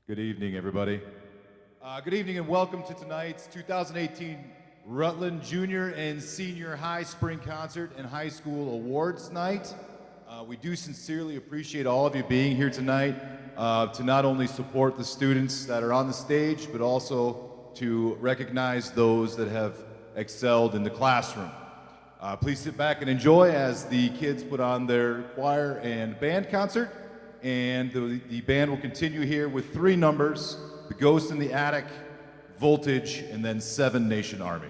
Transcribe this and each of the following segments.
Good evening, everybody. Good evening and welcome to tonight's 2018 Rutland Junior and Senior High Spring Concert and High School Awards Night. We do sincerely appreciate all of you being here tonight to not only support the students that are on the stage, but also to recognize those that have excelled in the classroom. Please sit back and enjoy as the kids put on their choir and band concert. And the band will continue here with three numbers: The Ghost in the Attic, Voltage, and then Seven Nation Army.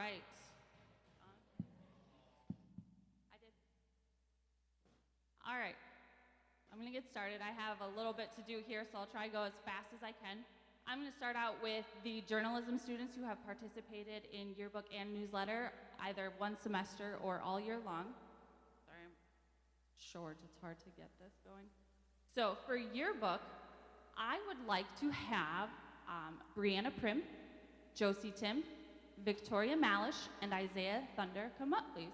right. I did. All right. I'm going to get started. I have a little bit to do here, so I'll try to go as fast as I can. I'm going to start out with the journalism students who have participated in yearbook and newsletter either one semester or all year long. Sorry, I'm short. It's hard to get this going. So for yearbook, I would like to have Brianna Prim, Josie Tim, Victoria Malish, and Isaiah Thunder come up, please.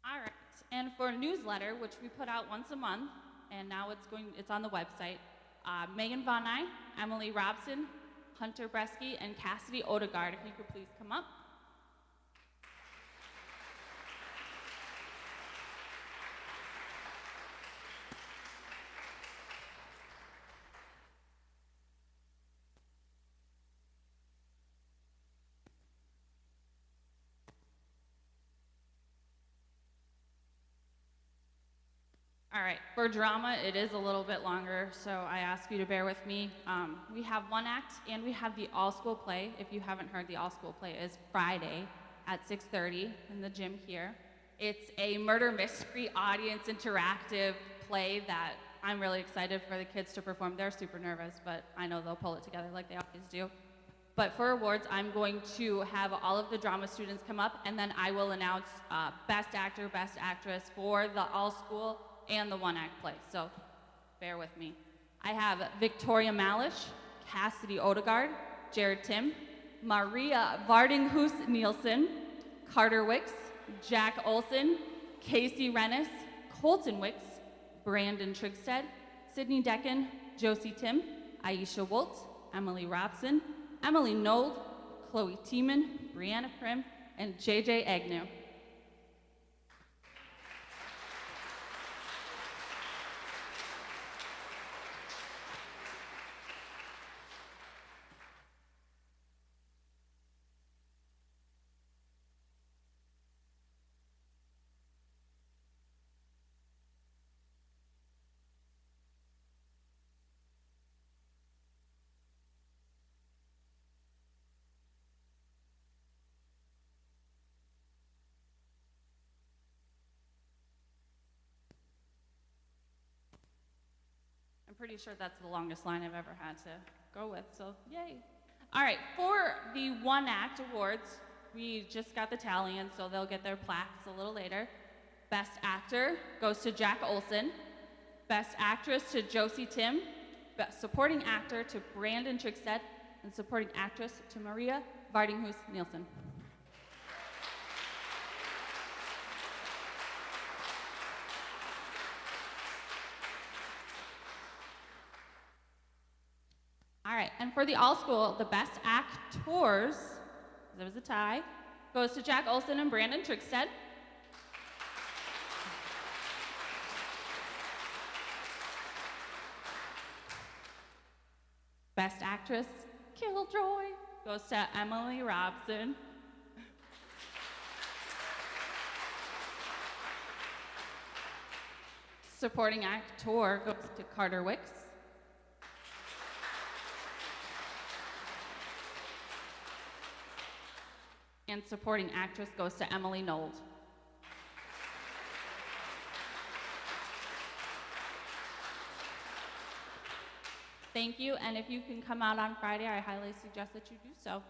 All right, and for a newsletter, which we put out once a month, and now it's on the website, Megan Von Nye, Emily Robson, Hunter Bresky, and Cassidy Odegaard, if you could please come up. All right, for drama, it is a little bit longer, so I ask you to bear with me. We have one act, and we have the all-school play. If you haven't heard, the all-school play is Friday at 6:30 in the gym here. It's a murder mystery audience interactive play that I'm really excited for the kids to perform. They're super nervous, but I know they'll pull it together like they always do. But for awards, I'm going to have all of the drama students come up, and then I will announce Best Actor, Best Actress for the all-school and the one-act play, so bear with me. I have Victoria Malish, Cassidy Odegaard, Jared Tim, Maria Vardinghus Nielsen, Carter Wicks, Jack Olson, Casey Rennis, Colton Wicks, Brandon Trigstead, Sydney Decken, Josie Tim, Aisha Wolt, Emily Robson, Emily Nold, Chloe Tiemann, Brianna Prim, and JJ Agnew. I'm pretty sure that's the longest line I've ever had to go with, so yay. All right, for the one act awards, we just got the tally in, so they'll get their plaques a little later. Best actor goes to Jack Olson. Best actress to Josie Tim. Best supporting actor to Brandon Trigstead. And supporting actress to Maria Vardinghus Nielsen. All right, and for the all-school, the best actors, there was a tie, goes to Jack Olson and Brandon Trigstead. Best actress, Killjoy, goes to Emily Robson. Supporting actor goes to Carter Wicks. And supporting actress goes to Emily Nold. Thank you, and if you can come out on Friday, I highly suggest that you do so.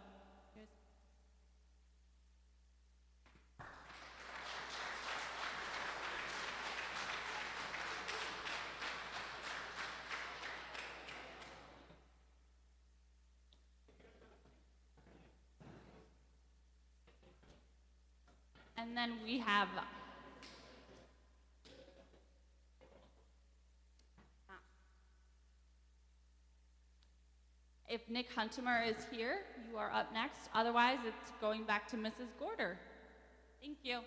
And then we have if Nick Huntemer is here, you are up next. Otherwise, it's going back to Mrs. Gorder. Thank you.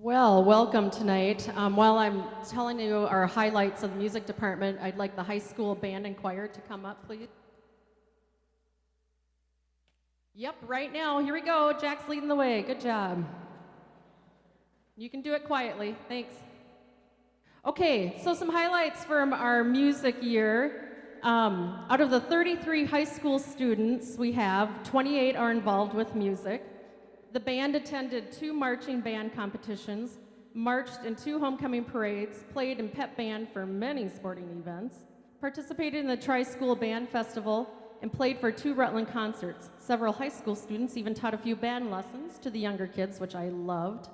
Well, welcome tonight. While I'm telling you our highlights of the music department, I'd like the high school band and choir to come up, please. Yep, right now. Here we go. Jack's leading the way. Good job. You can do it quietly. Thanks. Okay, so some highlights from our music year. Out of the 33 high school students we have, 28 are involved with music. The band attended 2 marching band competitions, marched in 2 homecoming parades, played in pep band for many sporting events, participated in the Tri-School Band Festival, and played for 2 Rutland concerts. Several high school students even taught a few band lessons to the younger kids, which I loved.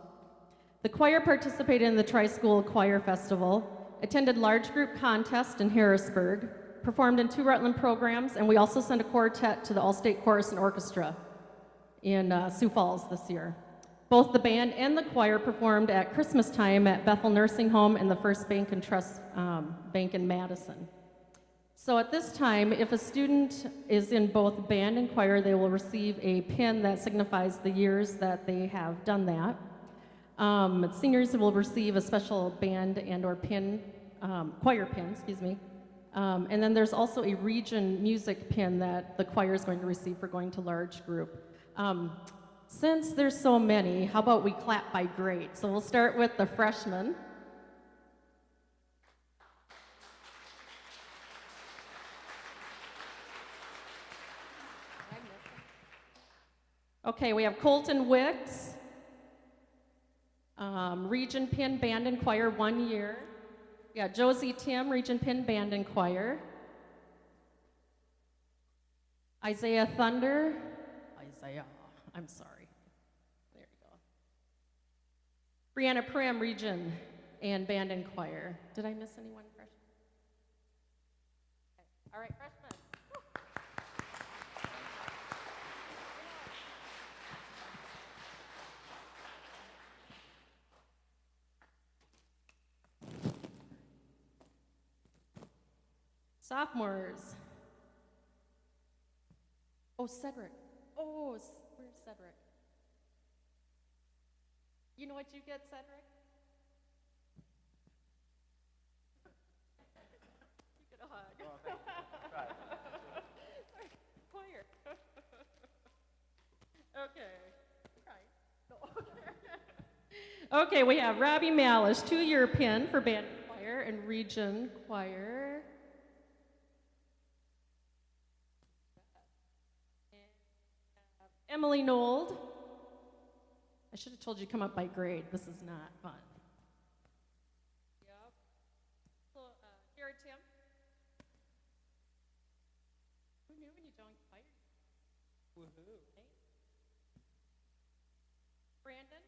The choir participated in the Tri-School Choir Festival, attended large group contest in Harrisburg, performed in 2 Rutland programs, and we also sent a quartet to the All-State Chorus and Orchestra in Sioux Falls this year. Both the band and the choir performed at Christmas time at Bethel Nursing Home and the First Bank and Trust Bank in Madison. So at this time, if a student is in both band and choir, they will receive a pin that signifies the years that they have done that. Seniors will receive a special band and or pin, choir pin, excuse me. And then there's also a region music pin that the choir is going to receive for going to large group. Since there's so many, how about we clap by grade? So we'll start with the freshmen. Okay, we have Colton Wicks, Region Pin Band and Choir 1 year. We got Josie Tim, Region Pin Band and Choir. Isaiah Thunder. I'm sorry. There you go. Brianna Prim, Region and Band and Choir. Did I miss anyone? Freshman? Okay. All right, freshmen. Sophomores. Oh, Cedric. Oh, where's Cedric? You know what you get, Cedric? You get a hug. Oh, thank you. Choir. Okay. No. Okay, we have Robbie Malish, 2-year pin for band and choir and region choir. Emily Nold. I should have told you to come up by grade. This is not fun. Yep. So, Jared Tim. Who knew when you joined choir? Woohoo. Hey. Brandon.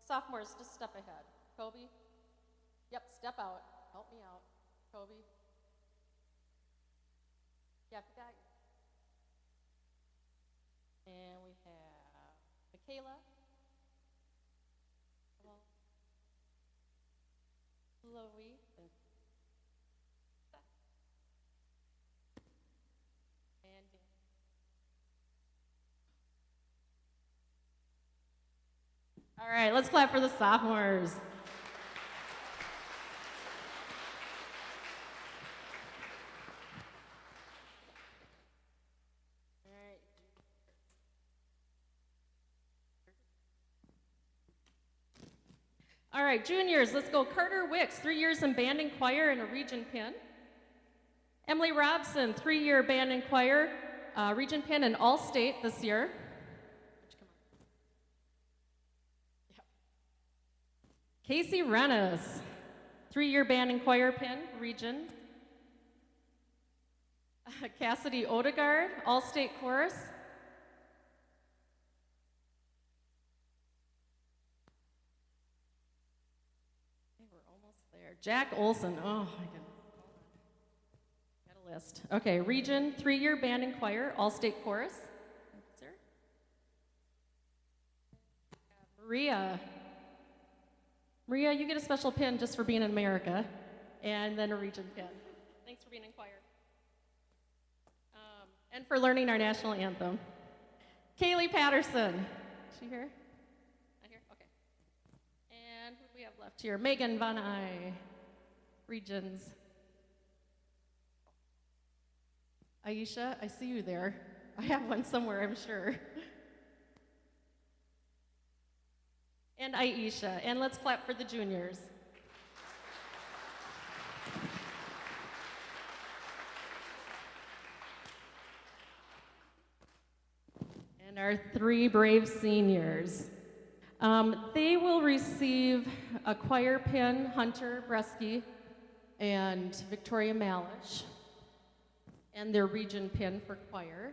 Sophomores, just step ahead. Kobe. Yep, step out. Help me out. Kobe. Yeah, you got it. And we have Michaela. Chloe. And Dan. All right, let's clap for the sophomores. All right, juniors, let's go. Carter Wicks, 3 years in band and choir and a region pin. Emily Robson, 3-year band and choir, region pin and all-state this year. Yep. Casey Rennes, 3-year band and choir pin, region. Cassidy Odegaard, all-state chorus. Jack Olson, oh my goodness. Got a list. Okay, region, 3-year band and choir, all-state chorus. Thank you, sir. Maria, you get a special pin just for being in America, and then a region pin. Thanks for being in choir. and for learning our national anthem. Kaylee Patterson. Is she here? Not here? Okay. And who do we have left here? Megan Von Eye, Regions. Aisha, I see you there. I have one somewhere, I'm sure. And Aisha. And let's clap for the juniors. And our 3 brave seniors. They will receive a choir pin, Hunter Bresky and Victoria Malish, and their region pin for choir.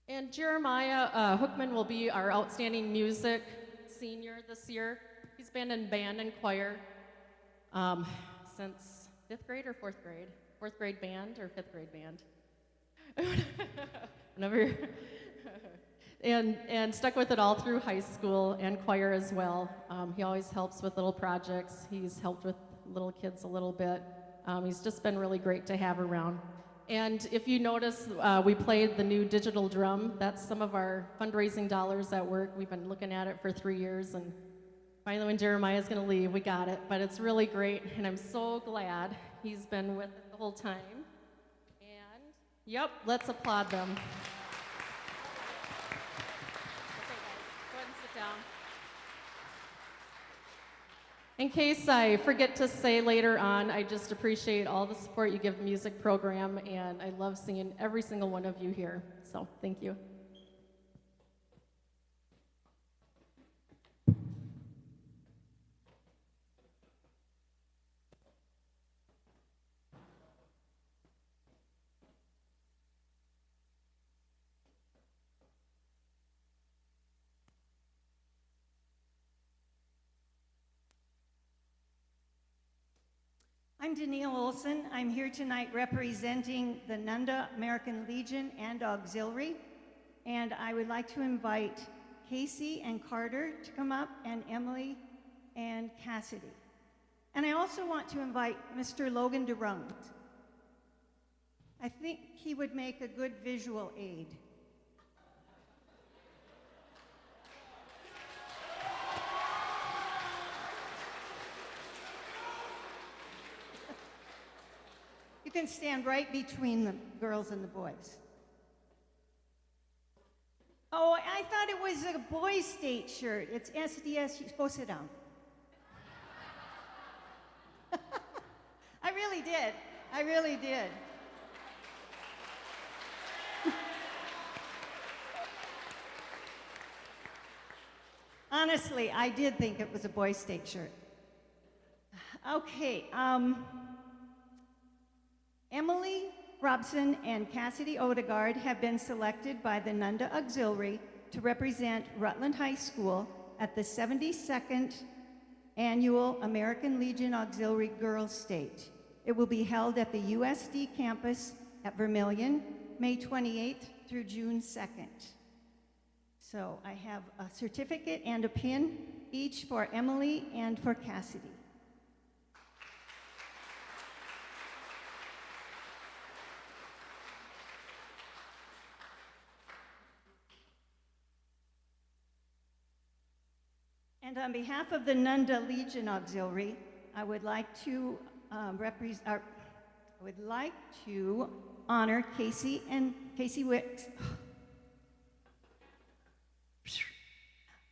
And Jeremiah Hookman will be our outstanding music senior this year. He's been in band and choir since 5th grade or 4th grade? 4th grade band or 5th grade band? Whenever and stuck with it all through high school and choir as well. He always helps with little projects. He's helped with little kids a little bit. He's just been really great to have around. And if you notice, we played the new digital drum. That's some of our fundraising dollars at work. We've been looking at it for 3 years, and finally when Jeremiah's gonna leave, we got it. But it's really great, and I'm so glad he's been with it the whole time. And, yep, let's applaud them. Okay, guys, go ahead and sit down. In case I forget to say later on, I just appreciate all the support you give the music program, and I love seeing every single one of you here. So, thank you. I'm Danielle Olson. I'm here tonight representing the Nunda American Legion and Auxiliary. And I would like to invite Casey and Carter to come up, and Emily and Cassidy. And I also want to invite Mr. Logan DeRung. I think he would make a good visual aid. You can stand right between the girls and the boys. Oh, I thought it was a boys' state shirt. It's SDS. Go sit down. I really did. I really did. Honestly, I did think it was a boys' state shirt. Okay, Emily Robson and Cassidy Odegaard have been selected by the Nunda Auxiliary to represent Rutland High School at the 72nd Annual American Legion Auxiliary Girls State. It will be held at the USD campus at Vermilion, May 28th through June 2nd. So I have a certificate and a pin, each for Emily and for Cassidy. And on behalf of the Nunda Legion Auxiliary, I would like to honor Casey Wicks.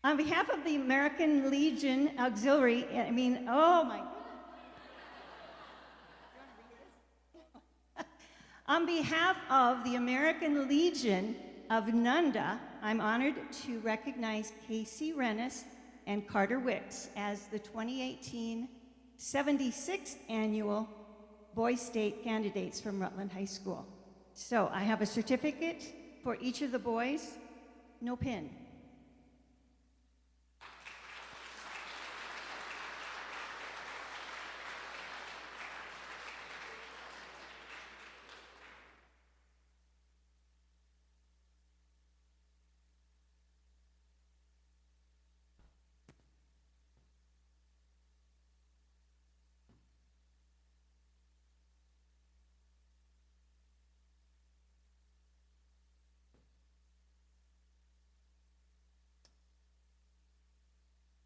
On behalf of the American Legion Auxiliary, oh my God. On behalf of the American Legion of Nunda, I'm honored to recognize Casey Rennis and Carter Wicks as the 2018 76th Annual Boys State candidates from Rutland High School. So I have a certificate for each of the boys, no pin.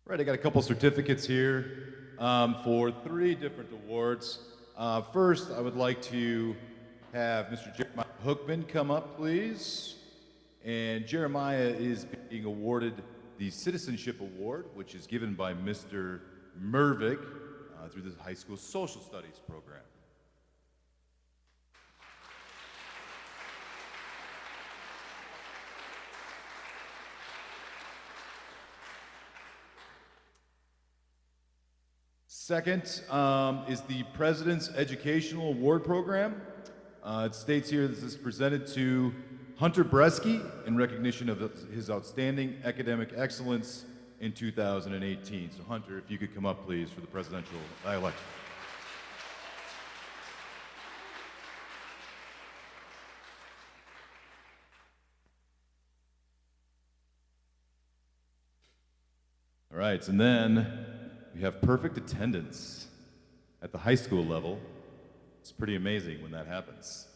Right, I got a couple certificates here for 3 different awards. First, I would like to have Mr. Jeremiah Hookman come up, please. And Jeremiah is being awarded the Citizenship Award, which is given by Mr. Mervick through the high school social studies program. Second is the President's Educational Award Program. It states here that this is presented to Hunter Bresky in recognition of his outstanding academic excellence in 2018. So Hunter, if you could come up please for the presidential election. All right, and then we have perfect attendance at the high school level. It's pretty amazing when that happens.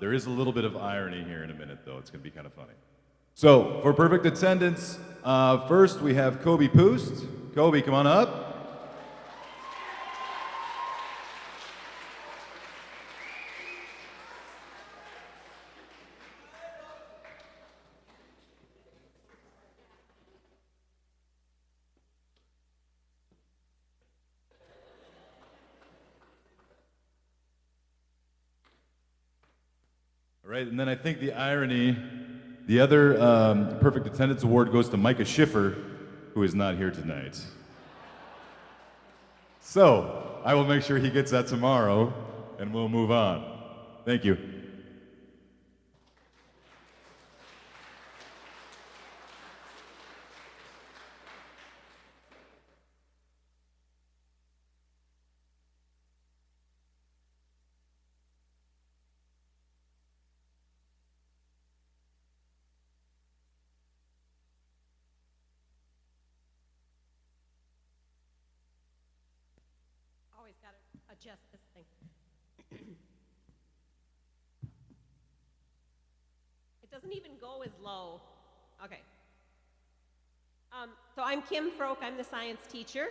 There is a little bit of irony here in a minute, though. It's going to be kind of funny. So, for perfect attendance, first we have Kobe Poost. Kobe, come on up. All right, and then I think the irony, the other perfect attendance award goes to Micah Schiffer, who is not here tonight. So, I will make sure he gets that tomorrow, and we'll move on. Thank you. Always got to adjust this thing. It doesn't even go as low. Okay. So I'm Kim Froke. I'm the science teacher.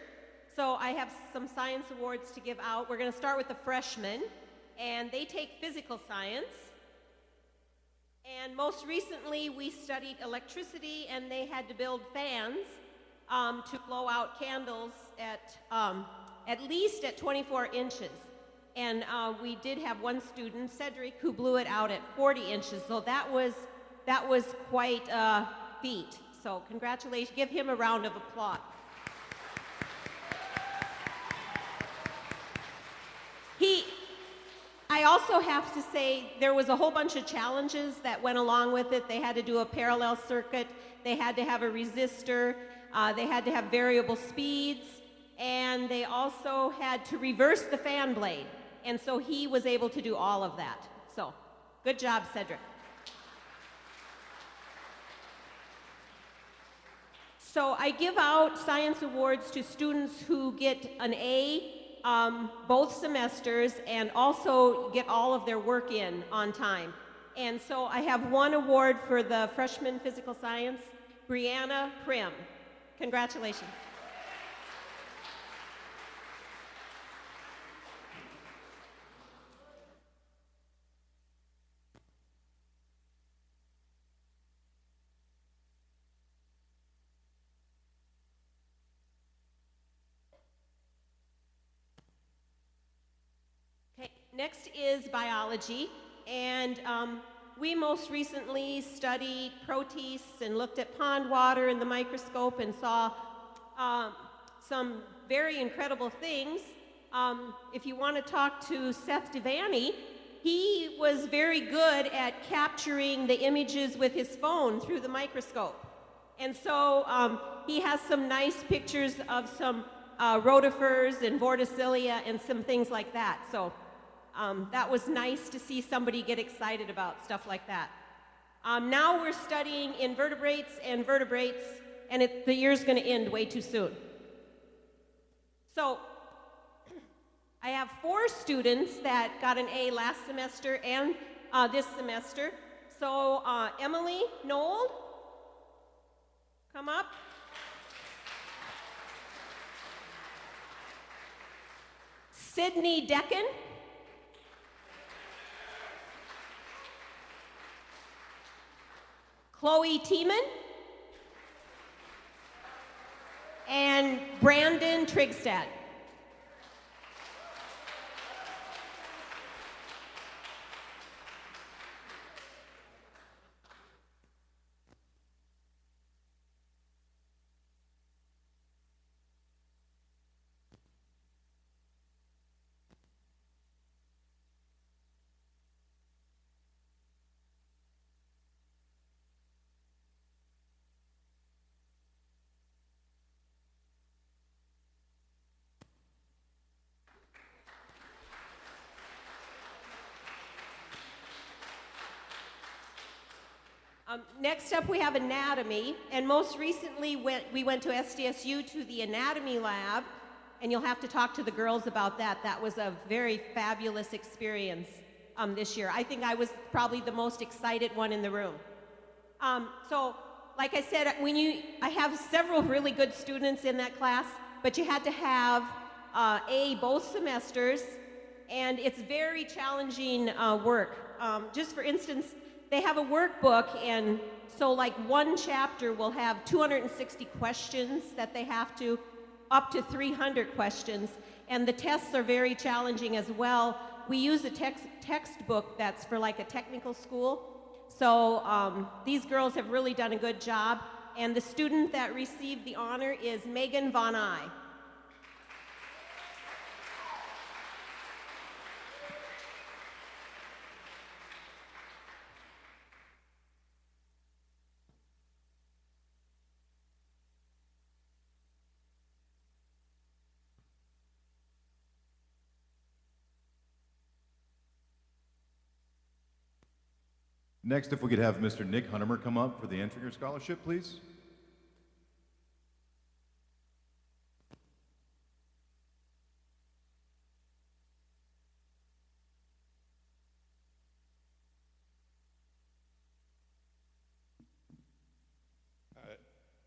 So I have some science awards to give out. We're going to start with the freshmen, and they take physical science. And most recently, we studied electricity, and they had to build fans to blow out candles at least at 24 inches. And we did have one student, Cedric, who blew it out at 40 inches. So that was quite a feat. So congratulations. Give him a round of applause. I also have to say there was a whole bunch of challenges that went along with it. They had to do a parallel circuit. They had to have a resistor. They had to have variable speeds. And they also had to reverse the fan blade. And so he was able to do all of that. So, good job, Cedric. So I give out science awards to students who get an A both semesters and also get all of their work in on time. And so I have one award for the freshman physical science, Brianna Prim. Congratulations. Okay, next is biology, and we most recently studied protists and looked at pond water in the microscope and saw some very incredible things. If you want to talk to Seth Devaney, he was very good at capturing the images with his phone through the microscope. And so he has some nice pictures of some rotifers and vorticilia and some things like that. So that was nice to see somebody get excited about stuff like that. Now we're studying invertebrates and vertebrates, and the year's going to end way too soon. So I have 4 students that got an A last semester and this semester. So Emily Nold, come up. Sydney Decken. Chloe Tiemann. And Brandon Trigstad. Next up, we have anatomy, and most recently we went to SDSU to the anatomy lab, and you'll have to talk to the girls about that. That was a very fabulous experience this year. I think I was probably the most excited one in the room. So, like I said, I have several really good students in that class, but you had to have A both semesters, and it's very challenging work. Just for instance, they have a workbook, and so like one chapter will have 260 questions that they have to, up to 300 questions, and the tests are very challenging as well. We use a textbook that's for like a technical school, so these girls have really done a good job, and the student that received the honor is Megan Von Eye. Next, if we could have Mr. Nick Hunnemer come up for the Entringer Scholarship, please.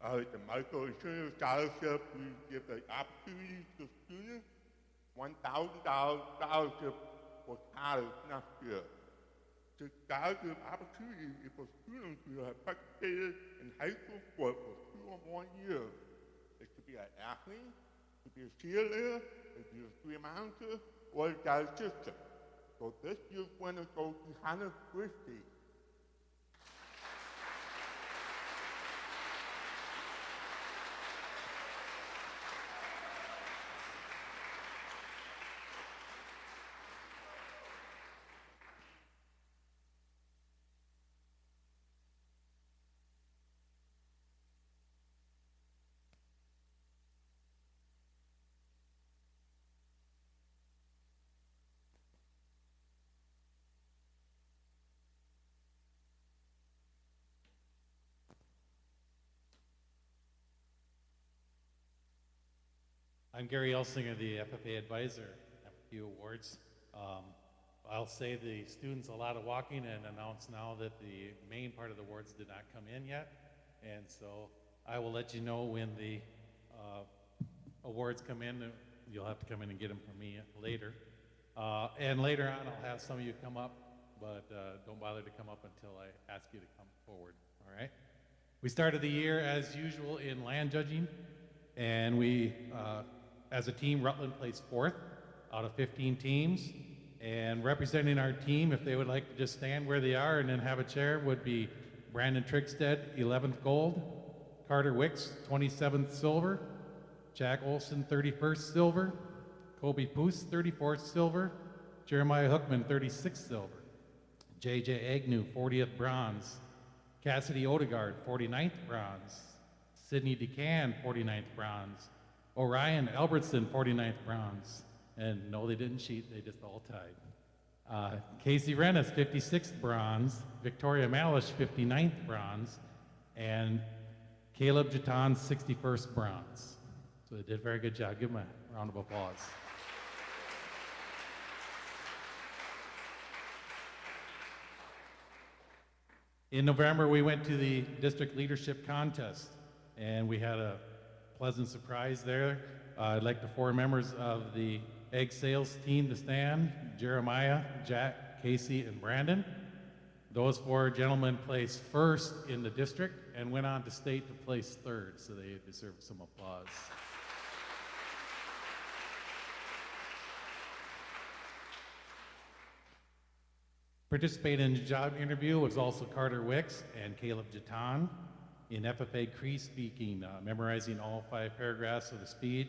The Michael Entringer Scholarship, we give the opportunity to students $1,000 scholarship for college next year. The scholarship opportunity is for students who have participated in high school sport for 2 or more years. It could be an athlete, it could be a cheerleader, it could be a student manager, or a dietitian. So this year's winner goes to Hannah Christie. I'm Gary Elsinger, the FFA advisor. I have a few awards. I'll say the students a lot of walking and announce now that the main part of the awards did not come in yet. And so I will let you know when the awards come in. You'll have to come in and get them from me later. And later on, I'll have some of you come up, but don't bother to come up until I ask you to come forward, all right? We started the year as usual in land judging, and we, as a team, Rutland placed 4th out of 15 teams. And representing our team, if they would like to just stand where they are and then have a chair, would be Brandon Trigstad, 11th gold, Carter Wicks, 27th silver, Jack Olson, 31st silver, Kobe Poose, 34th silver, Jeremiah Hookman, 36th silver, JJ Agnew, 40th bronze, Cassidy Odegaard, 49th bronze, Sydney DeCann, 49th bronze, Orion Albertson, 49th bronze, and no, they didn't cheat, they just all tied. Casey Rennis, 56th bronze, Victoria Malish, 59th bronze, and Caleb Jatan, 61st bronze. So they did a very good job. Give them a round of applause. In November, we went to the district leadership contest, and we had a pleasant surprise there. I'd like the 4 members of the egg sales team to stand, Jeremiah, Jack, Casey, and Brandon. Those four gentlemen placed first in the district and went on to state to place third, so they deserve some applause. Participating in the job interview was also Carter Wicks and Caleb Jatan. In FFA Creed speaking, memorizing all 5 paragraphs of the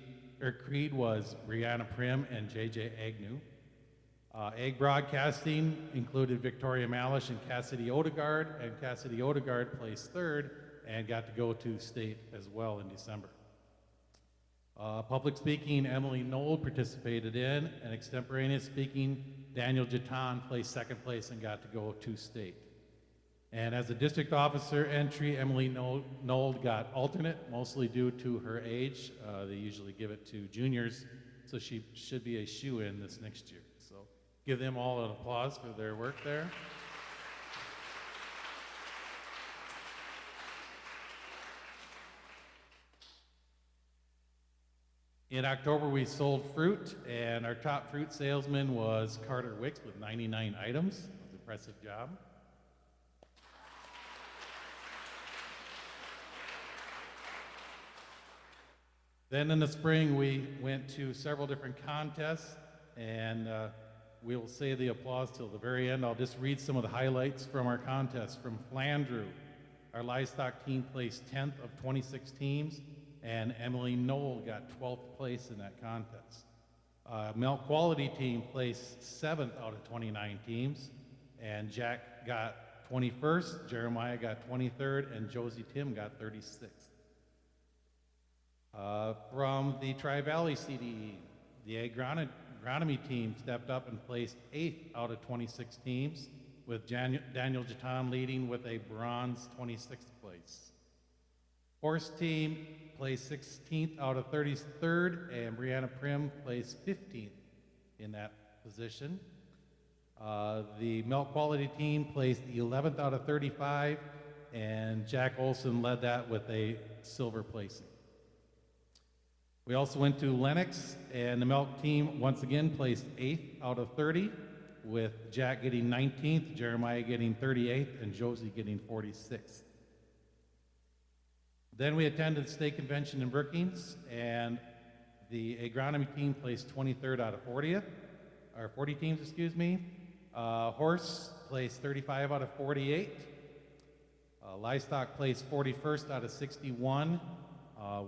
creed was Brianna Prim and JJ Agnew. Ag broadcasting included Victoria Malish and Cassidy Odegaard, and Cassidy Odegaard placed third and got to go to state as well in December. Public speaking, Emily Knoll participated in, and extemporaneous speaking, Daniel Jatan placed second place and got to go to state. And as a district officer entry, Emily Knoll got alternate, mostly due to her age. They usually give it to juniors, so she should be a shoo-in this next year. So give them all an applause for their work there. In October, we sold fruit, and our top fruit salesman was Carter Wicks with 99 items. It was an impressive job. Then in the spring, we went to several different contests, and we will say the applause till the very end. I'll just read some of the highlights from our contest. From Flandreau, our livestock team placed 10th of 26 teams, and Emily Knoll got 12th place in that contest. Milk quality team placed 7th out of 29 teams, and Jack got 21st, Jeremiah got 23rd, and Josie Tim got 36th. From the Tri-Valley CDE, the agronomy team stepped up and placed 8th out of 26 teams, with Daniel Jatan leading with a bronze 26th place. Horse team placed 16th out of 33rd, and Brianna Prim placed 15th in that position. The milk quality team placed 11th out of 35, and Jack Olson led that with a silver placing. We also went to Lenox, and the milk team once again placed 8th out of 30, with Jack getting 19th, Jeremiah getting 38th, and Josie getting 46th. Then we attended the state convention in Brookings, and the agronomy team placed 23rd out of 40 teams, excuse me. Horse placed 35 out of 48. Livestock placed 41st out of 61.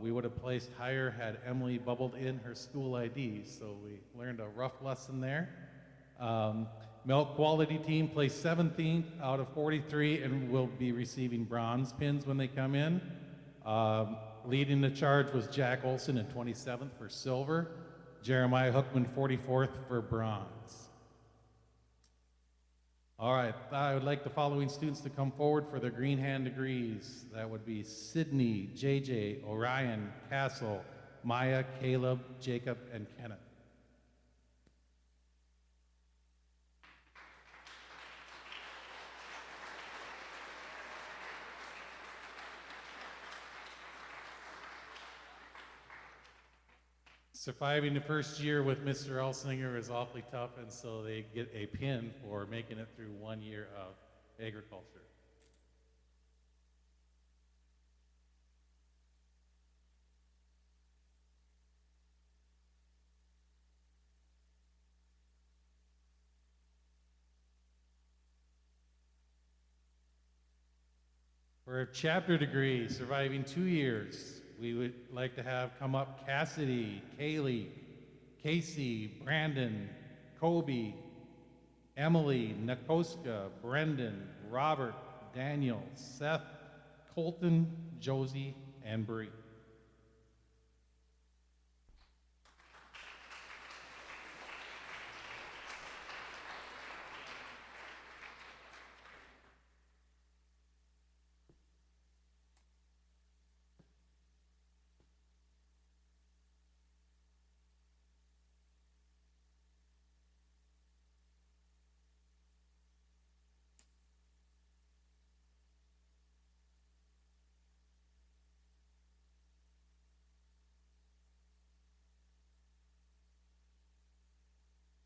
We would have placed higher had Emily bubbled in her school ID, so we learned a rough lesson there. Milk quality team placed 17th out of 43 and will be receiving bronze pins when they come in. Leading the charge was Jack Olson in 27th for silver, Jeremiah Hookman 44th for bronze. All right, I would like the following students to come forward for their green hand degrees. That would be Sydney, JJ, Orion, Castle, Maya, Caleb, Jacob, and Kenneth. Surviving the first year with Mr. Elsinger is awfully tough, and so they get a pin for making it through 1 year of agriculture. For a chapter degree, surviving 2 years, we would like to have come up Cassidy, Kaylee, Casey, Brandon, Kobe, Emily, Nakoska, Brendan, Robert, Daniel, Seth, Colton, Josie, and Bree.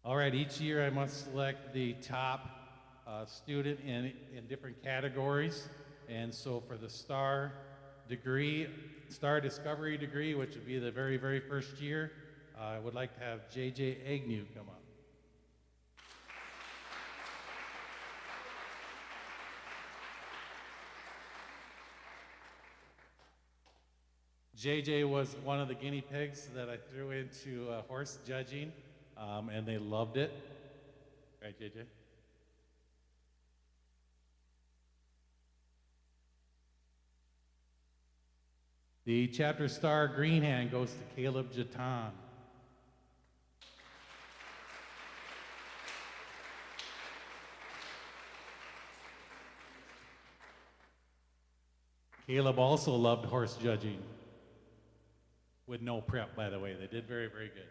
All right, each year I must select the top student in different categories. And so for the STAR degree, STAR Discovery degree, which would be the very, very first year, I would like to have J.J. Agnew come up. JJ was one of the guinea pigs that I threw into horse judging, and they loved it. Right, JJ? The chapter star green hand goes to Caleb Jatan. Caleb also loved horse judging. With no prep, by the way. They did very, very good.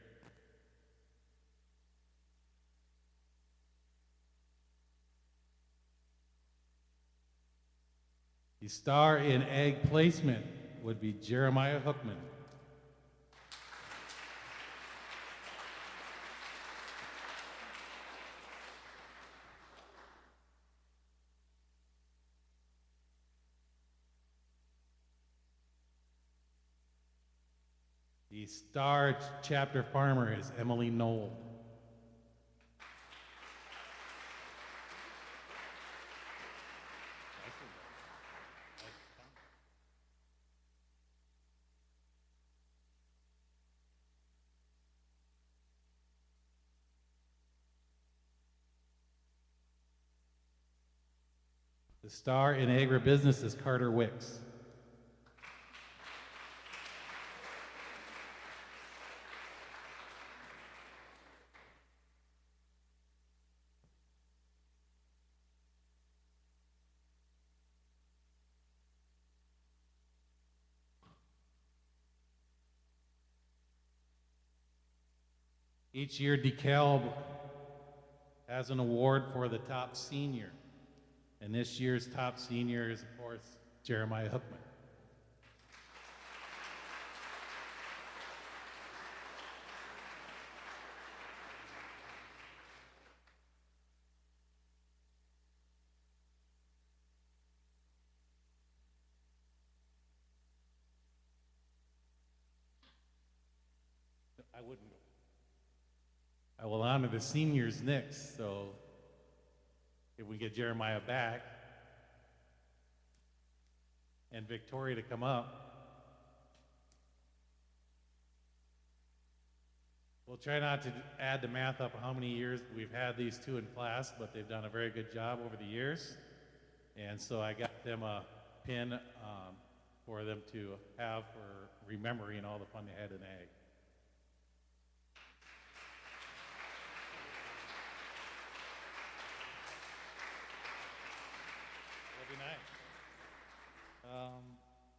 The star in egg placement would be Jeremiah Hookman. The star chapter farmer is Emily Knoll. The star in agribusiness is Carter Wicks. Each year, DeKalb has an award for the top senior. And this year's top senior is, of course, Jeremiah Hookman. I wouldn't go. I will honor the seniors next, so if we get Jeremiah back and Victoria to come up, we'll try not to add the math up of how many years we've had these two in class, but they've done a very good job over the years. And so I got them a pin for them to have for remembering all the fun they had in ag. That'll be nice.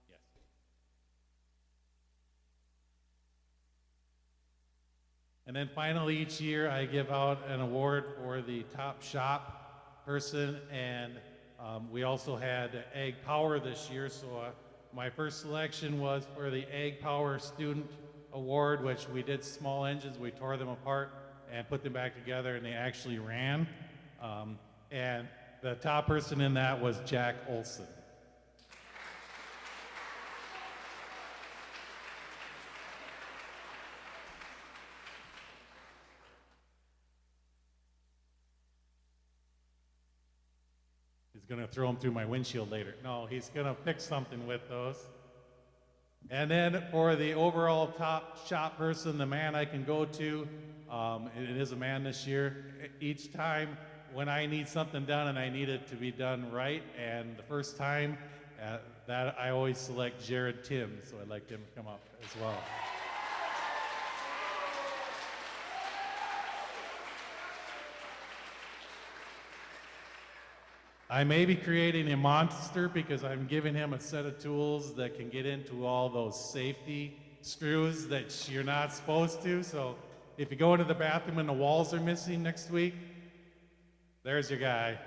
Yes. And then finally, each year I give out an award for the top shop person, and we also had Ag Power this year, so my first selection was for the Ag Power Student Award, which we did small engines, we tore them apart and put them back together, and they actually ran. And the top person in that was Jack Olson. He's going to throw them through my windshield later. No, he's going to fix something with those. And then for the overall top shop person, the man I can go to, it is a man this year. Each time when I need something done and I need it to be done right, and the first time that I always select Jared Tim, so I'd like him to come up as well. I may be creating a monster because I'm giving him a set of tools that can get into all those safety screws that you're not supposed to. So if you go into the bathroom and the walls are missing next week, there's your guy.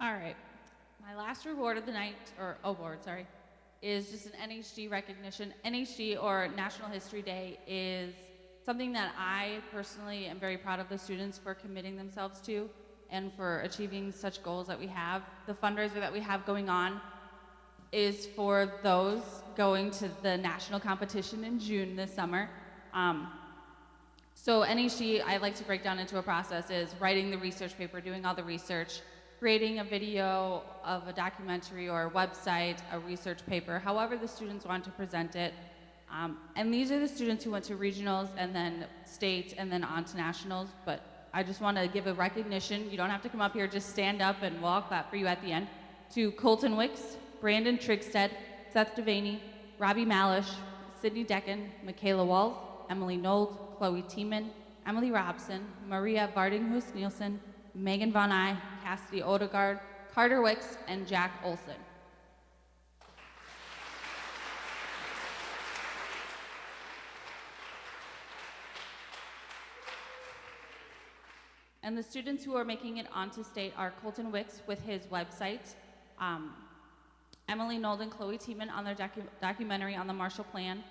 All right. My last reward of the night, or award, sorry, is just an NHG recognition. NHG, or National History Day, is something that I personally am very proud of the students for committing themselves to and for achieving such goals that we have. The fundraiser that we have going on is for those going to the national competition in June this summer. So NHG, I like to break down into a process, is writing the research paper, doing all the research, creating a video of a documentary or a website, a research paper, however the students want to present it. And these are the students who went to regionals and then state and then on to nationals, but I just want to give a recognition. You don't have to come up here, just stand up and we'll all clap for you at the end. To Colton Wicks, Brandon Trigstead, Seth Devaney, Robbie Malish, Sydney Decken, Michaela Walls, Emily Nold, Chloe Tiemann, Emily Robson, Maria Vardinghus Nielsen, Megan Von Eye, Cassidy Odegaard, Carter Wicks, and Jack Olson. And the students who are making it onto state are Colton Wicks with his website, Emily Nold and Chloe Tiemann on their documentary on the Marshall Plan,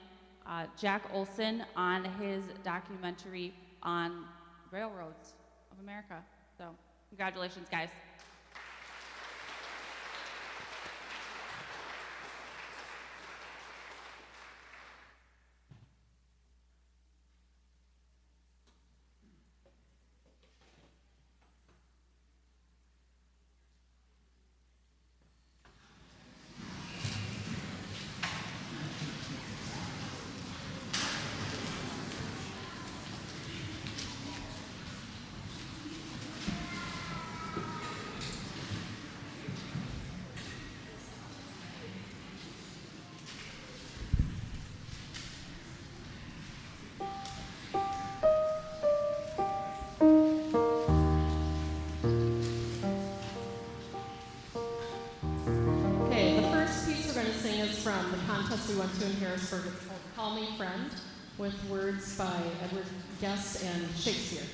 Jack Olson on his documentary on railroads of America. So congratulations, guys. Okay, the first piece we're going to sing is from the contest we went to in Harrisburg. It's called Call Me Friend, with words by Edward Guest and Shakespeare.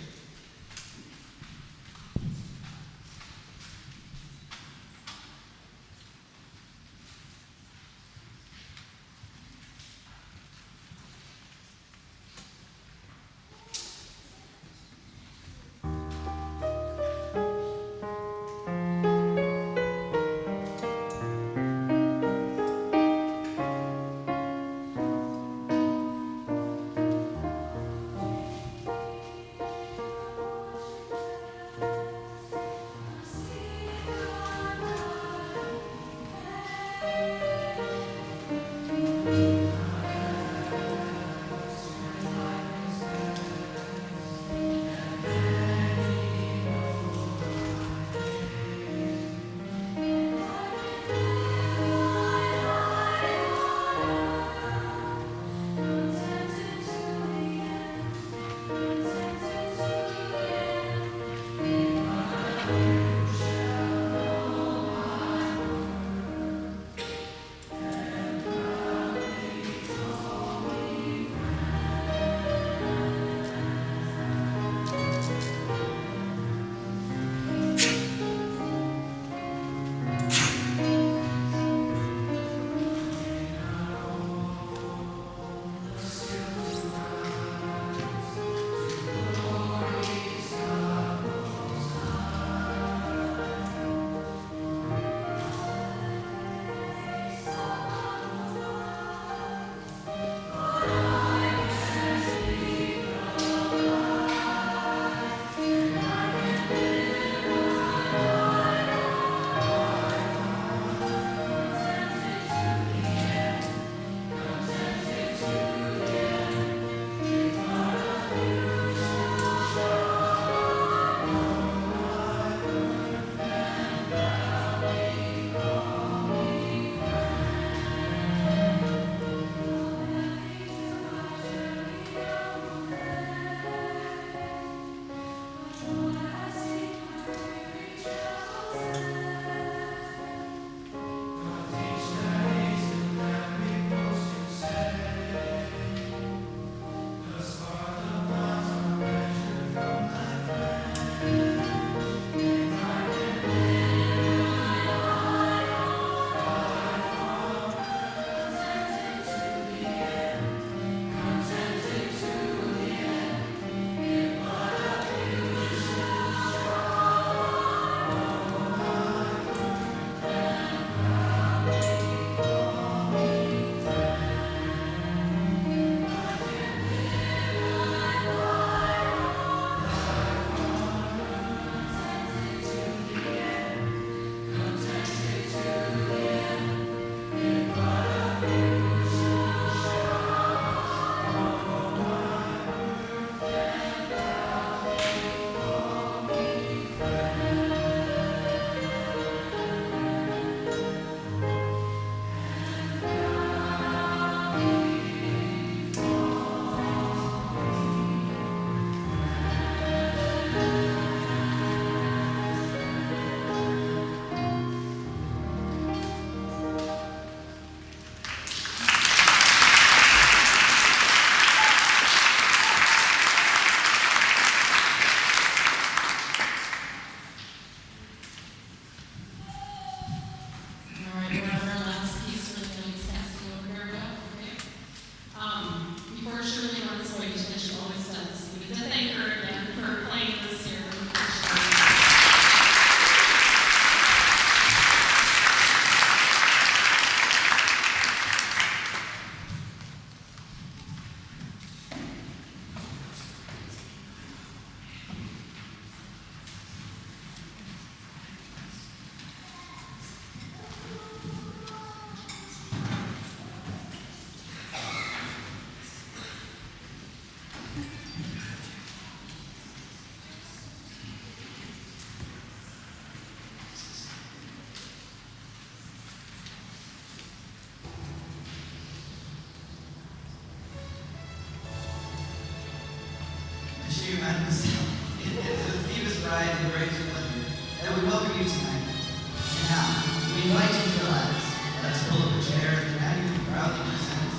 pride and great pleasure that we welcome you tonight. And now, we invite you to relax. Let's pull up a chair and have you proudly present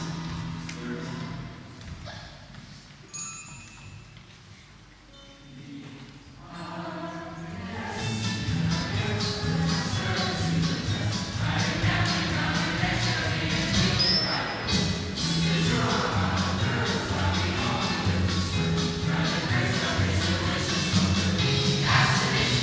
your Destination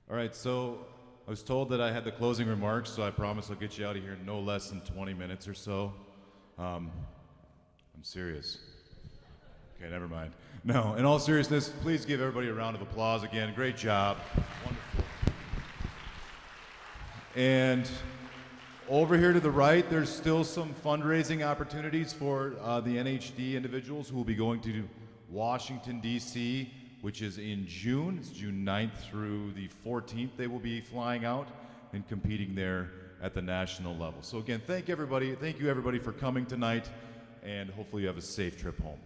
All right, so I was told that I had the closing remarks, so I promise I'll get you out of here in no less than 20 minutes or so. I'm serious. Okay, never mind. No, in all seriousness, please give everybody a round of applause again. Great job. Wonderful. And over here to the right, there's still some fundraising opportunities for the NHD individuals who will be going to Washington, D.C., which is in June. It's June 9th through the 14th. They will be flying out and competing there at the national level. So again, thank you everybody for coming tonight, and hopefully you have a safe trip home.